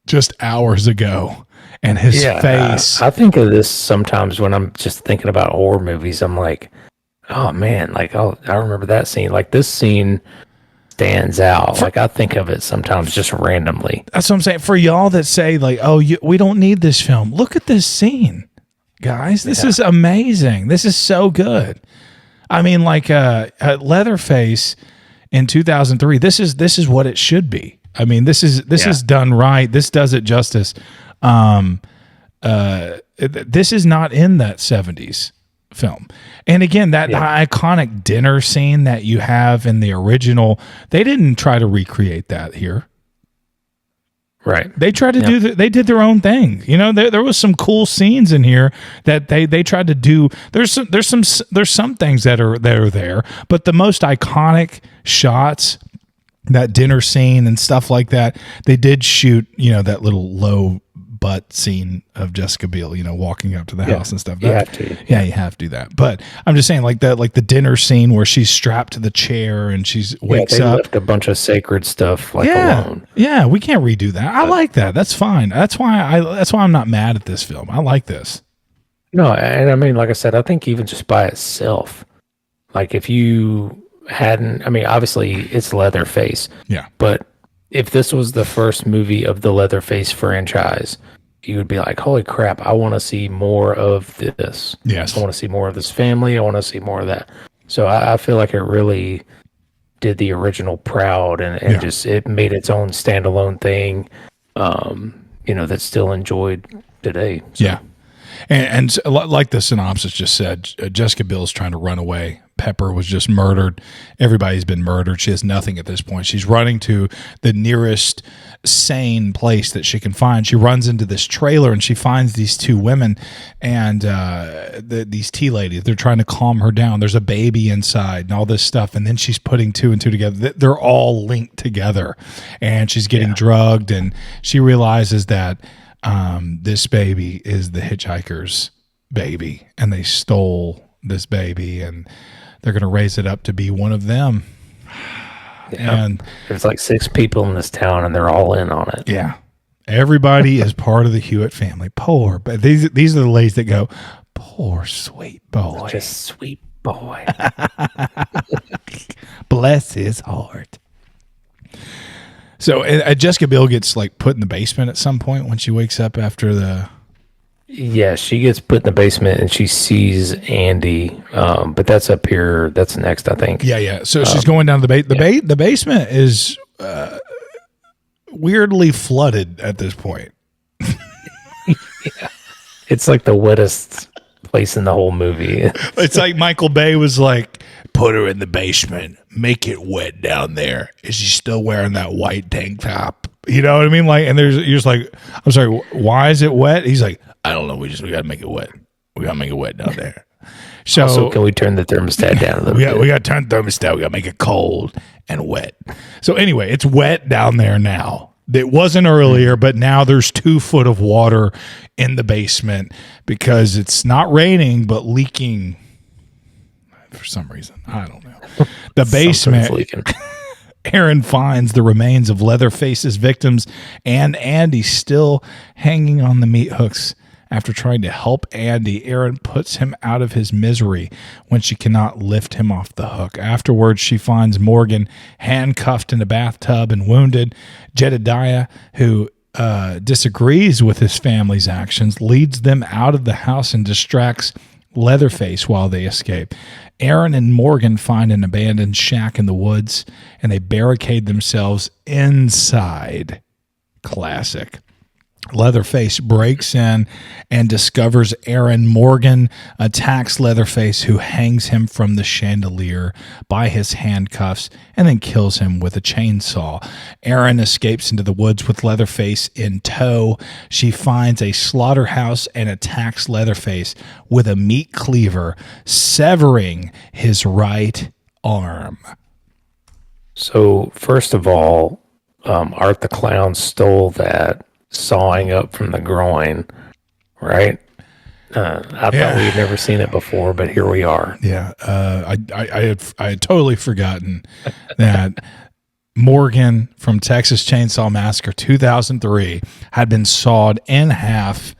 just hours ago, and his face. I think of this sometimes when I'm just thinking about horror movies. I'm like, oh man, like I remember that scene. Like this scene stands out. Like I think of it sometimes just randomly. That's what I'm saying. For y'all that say like, oh, we don't need this film, look at this scene. guys. This is amazing. This is so good. I mean, like Leatherface in 2003. This is what it should be. I mean, this is done right. This does it justice. This is not in that 70s film. And again, that iconic dinner scene that you have in the original, they didn't try to recreate that here. Right. They tried to they did their own thing. You know, there was some cool scenes in here that they tried to do. There's some things that are there, but the most iconic shots, that dinner scene and stuff like that, they did shoot, that little low butt scene of Jessica Biel, walking up to the house and stuff. You have to. Yeah, you have to do that. But I'm just saying, like the dinner scene where she's strapped to the chair and she's wakes they up. left a bunch of sacred stuff alone. Yeah, we can't redo that. I like that. That's fine. That's why I'm not mad at this film. I like this. No, and I mean, like I said, I think even just by itself, like if you hadn't, I mean, obviously it's Leatherface. Yeah. But if this was the first movie of the Leatherface franchise, you would be like, holy crap, I want to see more of this. Yes. I want to see more of this family. I want to see more of that. So I feel like it really did the original proud and just it made its own standalone thing, that's still enjoyed today. So. Yeah. And like the synopsis just said, Jessica Biel is trying to run away. Pepper was just murdered. Everybody's been murdered. She has nothing at this point. She's running to the nearest sane place that she can find. She runs into this trailer and she finds these two women and these tea ladies. They're trying to calm her down. There's a baby inside and all this stuff. And then she's putting two and two together. They're all linked together. And she's getting drugged. And she realizes that this baby is the hitchhiker's baby. And they stole this baby and they're going to raise it up to be one of them. Yeah. And there's like 6 people in this town and they're all in on it. Yeah. Everybody is part of the Hewitt family. Poor, but these are the ladies that go, poor sweet boy. Such a sweet boy. Bless his heart. So Jessica Biel gets like put in the basement at some point when she wakes up after the... Yeah, she gets put in the basement and she sees Andy, but that's up here. That's next, I think. Yeah. So she's going down to the basement is weirdly flooded at this point. Yeah, it's like the wettest place in the whole movie. It's like Michael Bay was like, put her in the basement, make it wet down there. Is she still wearing that white tank top? You know what I mean? Like, and you're just like, I'm sorry, why is it wet? He's like, I don't know. We got to make it wet. We got to make it wet down there. So also, can we turn the thermostat down a little bit? We got to turn the thermostat. We got to make it cold and wet. So anyway, it's wet down there now. It wasn't earlier, but now there's 2 foot of water in the basement because it's not raining, but leaking for some reason. I don't know. The basement. Leaking. Aaron finds the remains of Leatherface's victims and Andy still hanging on the meat hooks. After trying to help Andy, Aaron puts him out of his misery when she cannot lift him off the hook. Afterwards, she finds Morgan handcuffed in a bathtub and wounded. Jedediah, who disagrees with his family's actions, leads them out of the house and distracts Leatherface while they escape. Aaron and Morgan find an abandoned shack in the woods, and they barricade themselves inside. Classic. Leatherface breaks in and discovers Aaron. Morgan attacks Leatherface, who hangs him from the chandelier by his handcuffs and then kills him with a chainsaw. Aaron escapes into the woods with Leatherface in tow. She finds a slaughterhouse and attacks Leatherface with a meat cleaver, severing his right arm. So, first of all, Art the Clown stole that sawing up from the groin, right? I thought we had never seen it before, but here we are. Yeah, I had totally forgotten that Morgan from Texas Chainsaw Massacre 2003 had been sawed in half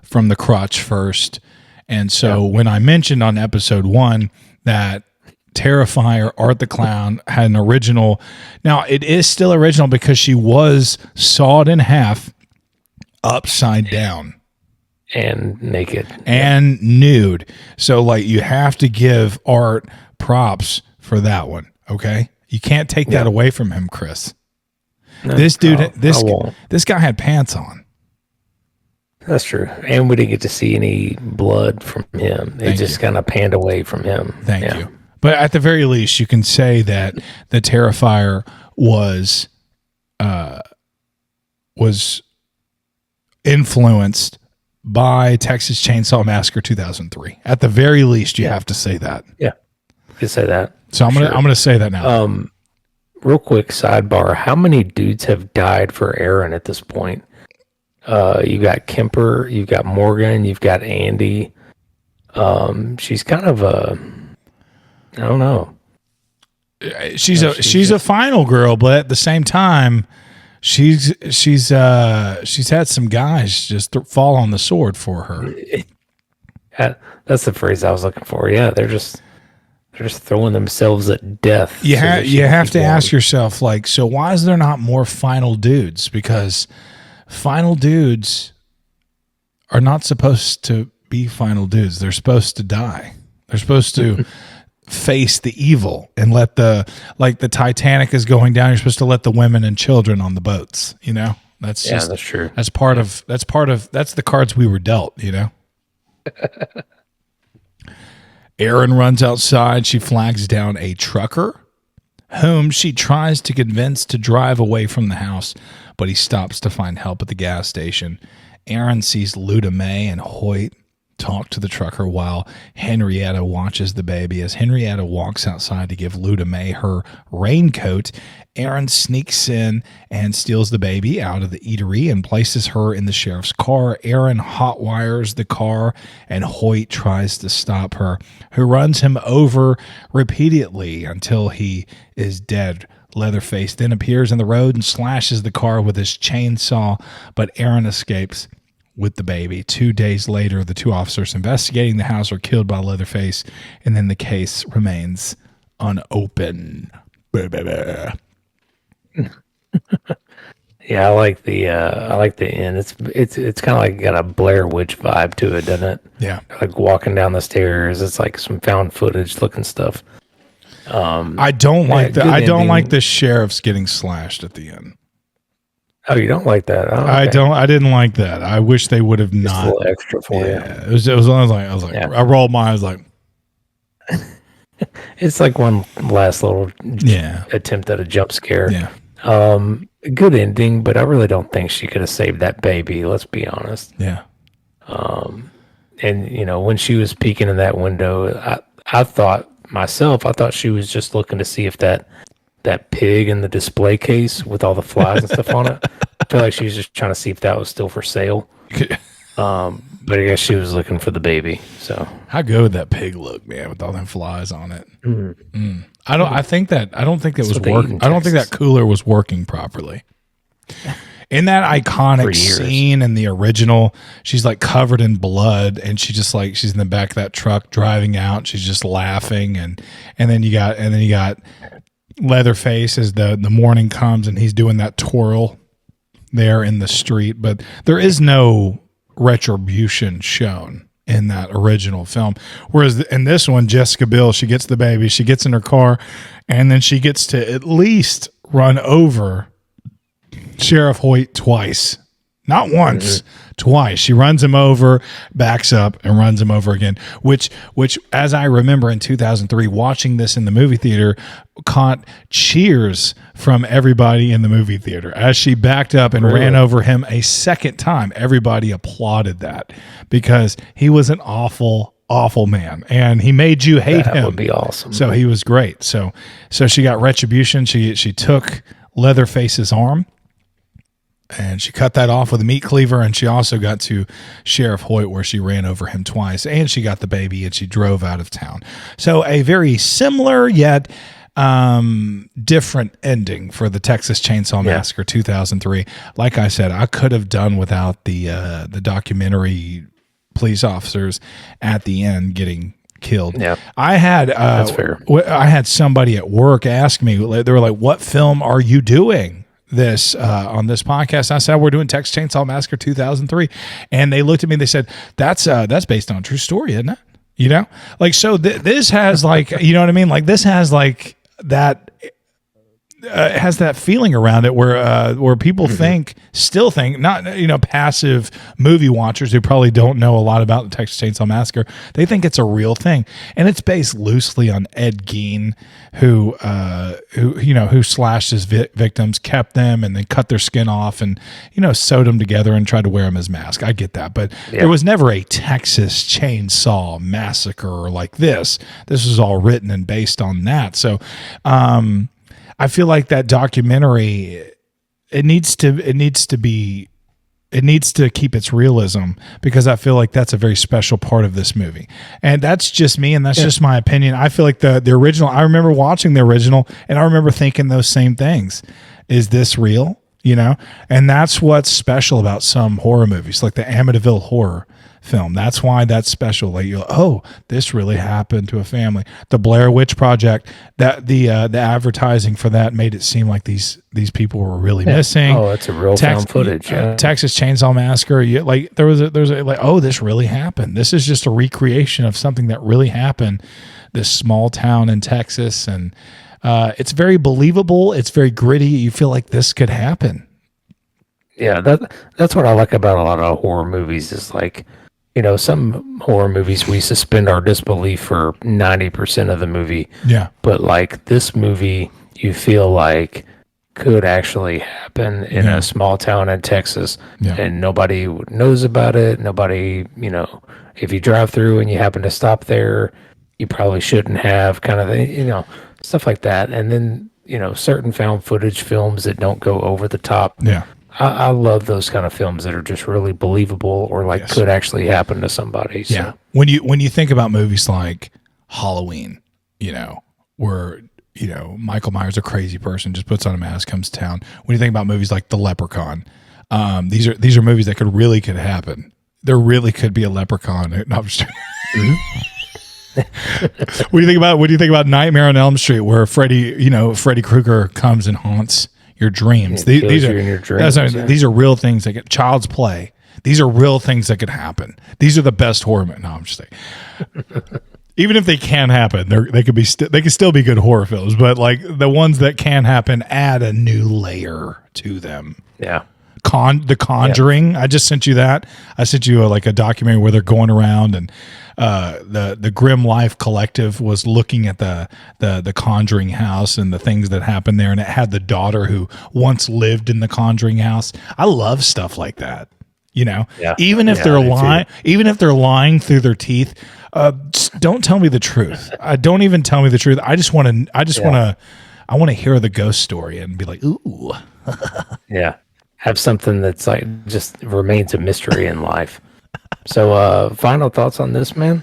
from the crotch first, and so when I mentioned on episode 1 that Terrifier Art the Clown had an original, now it is still original because she was sawed in half upside down. and naked and nude. So like you have to give Art props for that one. Okay, you can't take that away from him, Chris. No, This dude, I won't. this guy had pants on. That's true. And we didn't get to see any blood from him. It just kind of panned away from him. Thank you. But at the very least, you can say that the Terrifier was influenced by Texas Chainsaw Massacre 2003. At the very least, you have to say that. Yeah, you could say that. So I'm gonna say that now. Real quick sidebar: how many dudes have died for Aaron at this point? You got Kemper, you've got Morgan, you've got Andy. She's kind of I don't know. She's a final girl, but at the same time, she's had some guys just fall on the sword for her. That's the phrase I was looking for. Yeah, they're just throwing themselves at death. You have to ask yourself, like, so why is there not more final dudes? Because final dudes are not supposed to be final dudes. They're supposed to die. They're supposed to face the evil and let the Titanic is going down. You're supposed to let the women and children on the boats. You know, that's true. That's the cards we were dealt. You know. Erin runs outside. She flags down a trucker whom she tries to convince to drive away from the house, but he stops to find help at the gas station. Erin sees Luda May and Hoyt talk to the trucker while Henrietta watches the baby. As Henrietta walks outside to give Luda May her raincoat, Erin sneaks in and steals the baby out of the eatery and places her in the sheriff's car. Erin hotwires the car and Hoyt tries to stop her, who runs him over repeatedly until he is dead. Leatherface then appears in the road and slashes the car with his chainsaw, but Erin escapes with the baby. 2 days later, the two officers investigating the house are killed by Leatherface, and then the case remains unopened. Yeah, I like the end. It's kind of like got a Blair Witch vibe to it, doesn't it? Yeah, like walking down the stairs. It's like some found footage looking stuff. I don't like that. I don't like the sheriff's getting slashed at the end. Oh, you don't like that? Oh, okay. I didn't like that. I wish they would have not. A little extra for you. It was. I was like, I rolled my eyes like. It's like one last little attempt at a jump scare. Yeah. Good ending, but I really don't think she could have saved that baby. Let's be honest. Yeah. And when she was peeking in that window, I thought she was just looking to see if that pig in the display case with all the flies and stuff on it. I feel like she was just trying to see if that was still for sale. But I guess she was looking for the baby. So how good would that pig look, man, with all them flies on it? I don't think that was working. I don't think that cooler was working properly. In that iconic scene in the original, she's like covered in blood, and she's in the back of that truck driving out. She's just laughing, and then you got Leatherface as the morning comes, and he's doing that twirl there in the street. But there is no retribution shown in that original film, whereas in this one, Jessica Biel, she gets the baby, she gets in her car, and then she gets to at least run over Sheriff Hoyt twice. Not once, twice. She runs him over, backs up, and runs him over again, which as I remember in 2003, watching this in the movie theater, caught cheers from everybody in the movie theater. As she backed up and ran over him a second time, everybody applauded that because he was an awful man, and he made you hate him. That would be awesome. So he was great. So she got retribution. She took Leatherface's arm, and she cut that off with a meat cleaver, and she also got to Sheriff Hoyt where she ran over him twice, and she got the baby, and she drove out of town. So a very similar yet different ending for the Texas Chainsaw Massacre 2003. Like I said, I could have done without the documentary police officers at the end getting killed. Yeah, I had that's fair. I had somebody at work ask me, they were like, "What film are you doing this on this podcast. I said, we're doing Texas Chainsaw Massacre 2003. And they looked at me and they said, that's based on a true story, isn't it? You know, like, so this has like, you know what I mean? Like, this has like that, has that feeling around it where people still think, not, you know, passive movie watchers who probably don't know a lot about the Texas Chainsaw Massacre. They think it's a real thing, and it's based loosely on Ed Gein, who slashed his victims, kept them, and then cut their skin off, and, you know, sewed them together and tried to wear them as masks. I get that, but there was never a Texas Chainsaw Massacre like this. This was all written and based on that. So, I feel like that documentary, it needs to keep its realism, because I feel like that's a very special part of this movie. And that's just me, and that's just my opinion. I feel like the original, I remember watching the original, and I remember thinking those same things. Is this real? You know? And that's what's special about some horror movies, like the Amityville Horror film. That's why that's special. Like, you're like, oh, this really happened to a family. The Blair Witch Project, that the advertising for that made it seem like these people were really missing. Oh, it's a real found footage. Texas Chainsaw Massacre. Like, there was a like, oh, this really happened. This is just a recreation of something that really happened. This small town in Texas, and it's very believable. It's very gritty. You feel like this could happen. Yeah, that's what I like about a lot of horror movies. Is like, you know, some horror movies, we suspend our disbelief for 90% of the movie. Yeah. But like this movie, you feel like could actually happen in a small town in Texas, and nobody knows about it. Nobody, you know, if you drive through and you happen to stop there, you probably shouldn't have, kind of, you know, stuff like that. And then, you know, certain found footage films that don't go over the top. Yeah. I love those kind of films that are just really believable, or like could actually happen to somebody. So. Yeah. When you think about movies like Halloween, you know, where, you know, Michael Myers, a crazy person, just puts on a mask, comes to town. When you think about movies like The Leprechaun, these are movies that could happen. There really could be a leprechaun. No, I'm just What do you think about Nightmare on Elm Street, where Freddy Krueger comes and haunts your dreams? These are real things that get Child's Play. These are real things that could happen. These are the best horror movies. No, I'm just saying. Even if they can happen, they could still be good horror films. But like the ones that can happen, add a new layer to them. Yeah. The Conjuring. Yeah. I just sent you that. I sent you a documentary where they're going around, and the Grim Life Collective was looking at the Conjuring house and the things that happened there, and it had the daughter who once lived in the Conjuring house. I love stuff like that. You know, even if they're lying through their teeth, don't tell me the truth. Don't even tell me the truth. I want to hear the ghost story and be like, ooh. Yeah. Have something that's like just remains a mystery in life. So, final thoughts on this, man?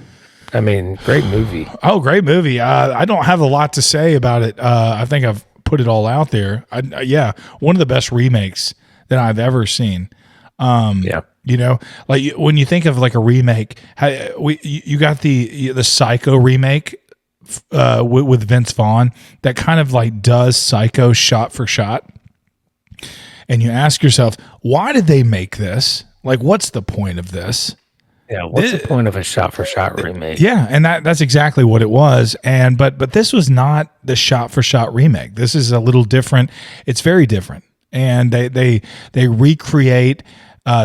I mean, great movie. Oh, great movie. I don't have a lot to say about it. I think I've put it all out there. One of the best remakes that I've ever seen. You know, like when you think of like a remake, you got the Psycho remake with Vince Vaughn that kind of like does Psycho shot for shot. And you ask yourself, why did they make this? Like, what's the point of this? Yeah, what's the point of a shot-for-shot remake? Yeah, and that's exactly what it was. And but this was not the shot-for-shot remake. This is a little different. It's very different. And they recreate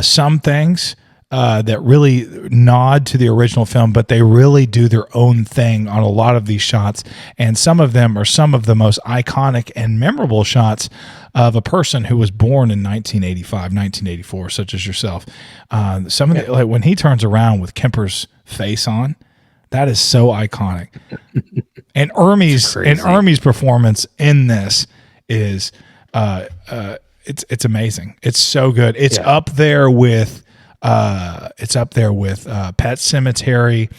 some things that really nod to the original film, but they really do their own thing on a lot of these shots. And some of them are some of the most iconic and memorable shots of a person who was born in 1985, 1984, such as yourself. Some of the, like when he turns around with Kemper's face on, that is so iconic. And Ermey's performance in this is it's amazing. It's so good. It's up there with Pet Sematary,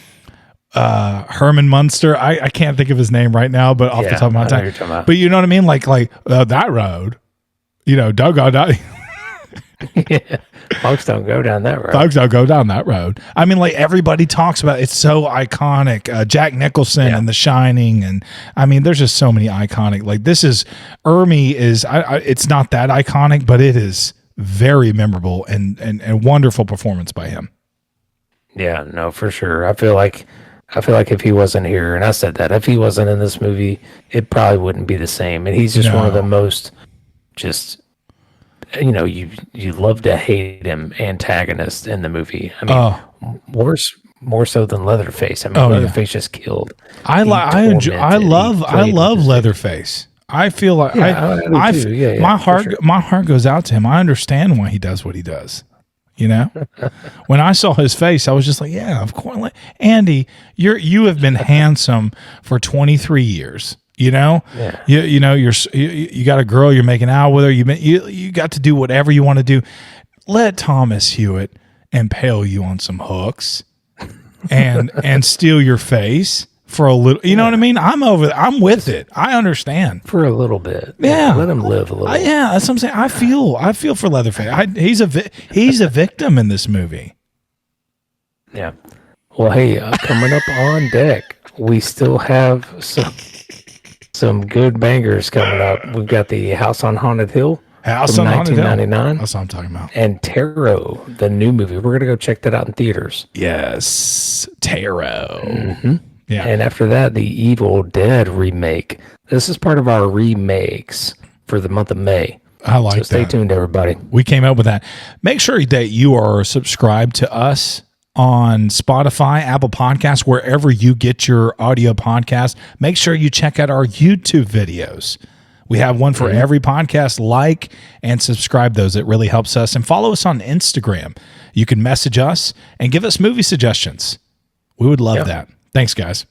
Herman Munster. I can't think of his name right now, but off the top of my head. But you know what I mean? Like that road, you know, Doug. Yeah. Folks don't go down that road. Folks, I'll go down that road. I mean, like everybody talks about it. It's so iconic. Jack Nicholson and The Shining, and I mean, there's just so many iconic. Like this is Ermy is. It's not that iconic, but it is very memorable and wonderful performance by him. Yeah, no, for sure. I feel like if he wasn't here, and I said that, if he wasn't in this movie, it probably wouldn't be the same. And he's just one of the most just, you love to hate him antagonists in the movie. I mean, more so than Leatherface. I mean, Leatherface just killed. I love Leatherface. I feel like my heart goes out to him. I understand why he does what he does. When I saw his face, I was just like, yeah, of course. Like, Andy, you have been handsome for 23 years. You got a girl, you're making out with her. You got to do whatever you want to do. Let Thomas Hewitt impale you on some hooks and steal your face for a little. You know what I mean? I'm with it. I understand for a little bit. Yeah, let him live a little. Yeah, that's what I'm saying. I feel for Leatherface. He's a victim in this movie. Yeah. Well, hey, coming up on deck, we still have some good bangers coming up. We've got the House on Haunted Hill. House on Haunted Hill. 1999. That's what I'm talking about. And Tarot, the new movie. We're going to go check that out in theaters. Yes. Tarot. Mm-hmm. Yeah. And after that, the Evil Dead remake. This is part of our remakes for the month of May. I like that. So stay tuned, everybody. We came up with that. Make sure that you are subscribed to us on Spotify, Apple Podcasts, wherever you get your audio podcast. Make sure you check out our YouTube videos. We have one for every podcast. Like and subscribe those. It really helps us. And follow us on Instagram. You can message us and give us movie suggestions. We would love that. Thanks, guys.